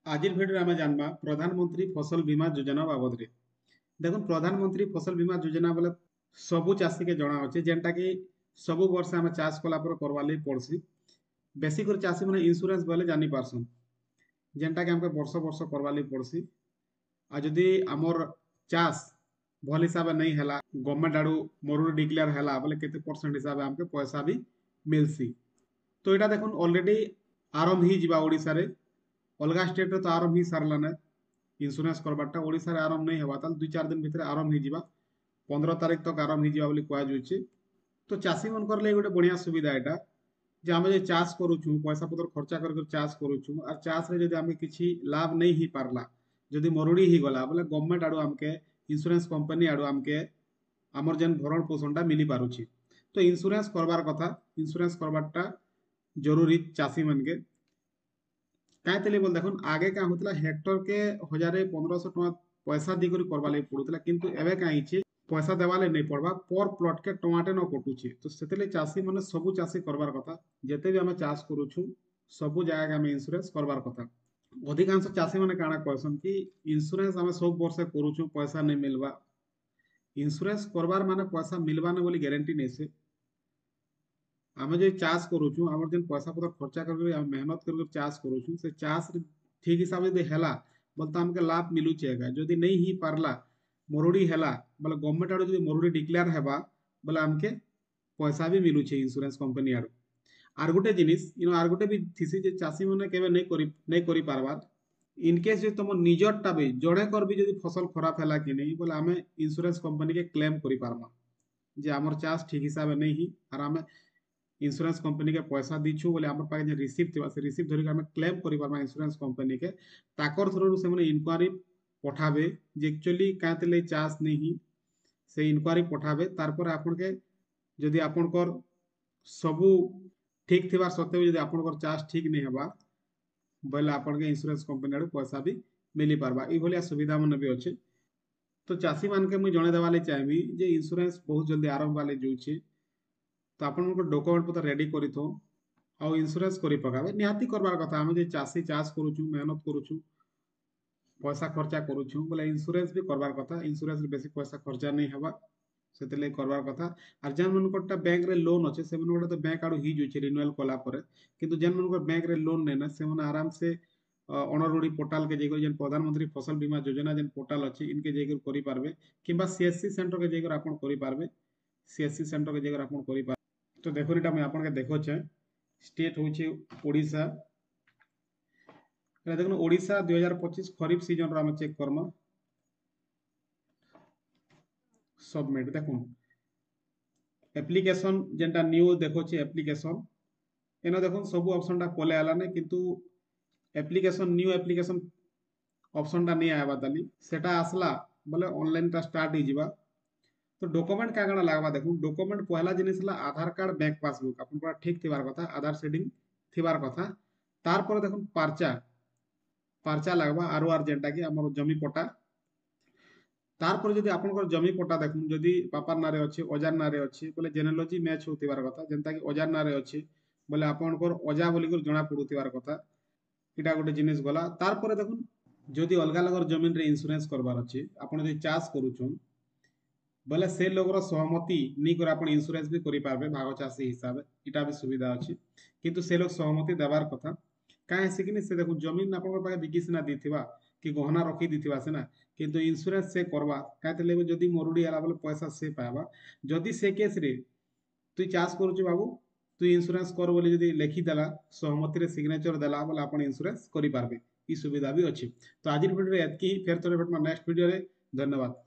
আজির ভিডিওরে আমি জানবা প্রধানমন্ত্রী ফসল বীমা যোজনা বাবদরে। দেখুন প্রধানমন্ত্রী ফসল বীমা যোজনা বলে সবু চাষীকে জনা আছে, যেটা কি সবু বর্ষে আমি চাষ কলা পরে করবার লাগি পড়ছি। বেশি করে চাষী মানে ইন্সুরেন্স বলে জানি পারছন, যেটা কি আমাকে বর্ষ বর্ষ করবার লাগি পড়ছি। আর যদি আমার চাষ ভাল হিসাবে नहीं হেলা, গভর্নমেন্ট আড়ু মরুড়ি ডিক্লেয়ার হেলা বলে কেতে परसेंट হিসাবে আমাকে পয়সা भी মিলছি। তো এটা দেখুন অলরেডি আরম্ভ হয়ে যা ওড়িশারে, অলগা স্টেটে তো আরম্ভ হয়ে সারলানে ইন্সুরেন্স করবারটা। ওড়িশারে আরম্ভ नहीं হবা তাহলে 2-4 দিন ভিতরে আরম্ভ হয়ে যা, 15 তারিখ তক আরম্ভ হয়ে যা বলে কুহযাচ্ছে। তো চাষী মনকর লাগি গোটে বড়িয়া সুবিধা এটা, যে আমি যে চাষ করুছু পয়সা পত্র খরচা করে চাষ করুছু, আর চাষরে যদি আমি কিছু লাভ नहीं ही পারলা, যদি মরুড়ি হি গলা বলে গভর্নমেন্ট আড়ু আমাকে ইন্সুরেন্স কোম্পানি আড়ু আমাকে আমার যেন ভরণ পোষণটা মিলি পারুছি। তো ইন্সুরেন্স করবার কথা, ইন্সুরেন্স করবারটা জরুরি চাষী মানকে। কাইতেলি বল দেখুন আগে কাঁ হতলা হেক্টর के 1000-1500 টাকা পয়সা দি করে করবা লাগি পড়ুতলা, কিন্তু এবে কাঁ ହେଇଛି পয়সা দেওয়ালে नहीं पड़वा, पर प्लॉट के टमाटे न कटुची। तो सेतले चाषी माने सबु चाषी करबार कथा, जेते भी आमे चाष करूछु सबु जगह के आमे इंश्योरेंस करबार कथा। अधिकांश चाषी माने काना कहसन कि इंश्योरेंस आमे सब वर्ष करूछु पैसा नहीं मिलवा। इंश्योरेंस करबार माने पैसा मिलवा ने बोली गारंटी नहीं से। आमे जे चाष करूछु हमर जेन पैसा पत्र खर्चा करके आमे मेहनत करके चाष करूछु, से चाष ठीक हिसाब से हेला बोलता हमके लाभ मिलुचे है। जदि नहीं ही पारला मरुड़ी हेला बोले गवर्नमेंट आडू जदि मरुड़ी डिक्लेयर हेबा बोले हमके पैसा भी मिलुचे इंश्योरेंस कंपनी आडू। आर गोटे जिनिस इनो आर गोटे भी थिसी जे चाषी माने केबे नहीं करि पारबार। इन केस जो तुम निजरटा भी जड़े कर भी जदि फसल खराब हैला कि नहीं बोले आमे इंश्योरेंस कंपनी के क्लेम करि पारमा, जे हमर चाष ठीक हिसाब से नहीं ही आर आमे इंश्योरेंस कंपनी के पैसा दीछु बोले हमर पाखे जे रिसीप्ट थिबा से रिसीप्ट धरि के हमें क्लेम करि पारमा इंश्योरेंस कंपनी के। ताकर थ्रू से माने इनक्वारी पठाबे जे एक्चुअली कातेले चाष नहीं ही, से इनक्वारी पठाबे। तारपर आपन के जदि आपनकर सबु ठीक थिबार सत्वे जदि आपनकर चाष ठीक नहीं हेबा बोले आपन के इंश्योरेंस कंपनी आडू पैसा भी मिली पारबा। ई भलिया सुविधा मन भी अछि। तो चाषी मान के मुझे जणे देवाले चाहबी जे इंश्योरेंस बहुत जल्दी आरंभ वाले जोछि। तो आपन को डॉक्यूमेंट पत्र रेडी करी थो आउ इंश्योरेंस करी पकाबे निहाती करबार कथा। हम जे चाषी चाष करूछु मेहनत करूछु पैसा खर्चा करूछु बोले इंश्योरेंस भी करबार कथा। इंश्योरेंस रे बेसी पैसा खर्चा नहीं हेबा सेतले करबार कथा। आर जेन मन कोटा बैंक रे लोन अछि से मन कोटा तो बैंक आडू ही जोछि रिन्यूअल कला परे, किंतु जेन मन को बैंक रे लोन नै ना से मन आराम से अणरूढ़ी पोर्टाल के जेकर जेन प्रधानमंत्री फसल बीमा योजना जेन पोर्टाल अछि इनके जेकर करि पारबे, किंबा सीएससी सेंटर के जेकर आपन करि पारबे। सीएससी सेंटर के जेकर आपन करि पारबे। तो देखो एटा मैं आपन के देखोछे स्टेट होछि ओडिशा। एटा देखो ओडिशा 2025 खरीफ सीजन रो हम चेक करम सबमिट। देखो एप्लीकेशन जेनटा न्यू देखोछि एप्लीकेशन एनो देखो सब ऑप्शन टा पले आला ने, किंतु एप्लीकेशन न्यू एप्लीकेशन ऑप्शन टा नहीं आया ताली सेटा आसला बोले ऑनलाइन टा स्टार्ट ही जीवा। तो डॉक्यूमेंट का काना लागबा देखो डॉक्यूमेंट पहला जिनिस ला आधार कार्ड बैंक पासबुक अपन पूरा ठीक थिबार कथा, आधार सेटिंग थिबार कथा। तार पर देखो पर्चा पर्चा लागबा आरो आर जेंटा कि हमर जमी पट्टा। तार पर जदि आपनकर जमी पट्टा देखो जदि पापार नारे अछि अजार नारे अछि बोले जेनेलॉजी मैच होतिबार कथा, जेंता कि अजार नारे अछि बोले आपनकर अजा बोली कर जणा पडुतिबार कथा। इटा गोटे जिनिस गला। तार पर देखो जदि अलगा लगर जमीन रे इंश्योरेंस करबार अछि आपण जदि चाष करूछन बोले से लोगर सहमति नहीं कर आपण इंश्योरेंस भी करि पारबे भाग चाषी हिसाब इटा भी सुविधा अछि, किंतु से लोग सहमति देबार कथा। काहे से कि से देखो जमीन आपण पाखे बिकी सिना दिथिबा कि गहना रखी दिथिबा से ना, किंतु इंश्योरेंस से करबा काहे तले जदि मरुडी आला बोले पैसा से पाबा। जदि से केस रे तु चाष करूछु बाबू तु इंश्योरेंस कर बोली जदि लिखि देला सहमति रे सिग्नेचर देला बोले आपण इंश्योरेंस करि पारबे। ई सुविधा भी अछि। तो आज वीडियो रे एतकी, फेर तोरे भेटमा नेक्स्ट वीडियो रे। धन्यवाद।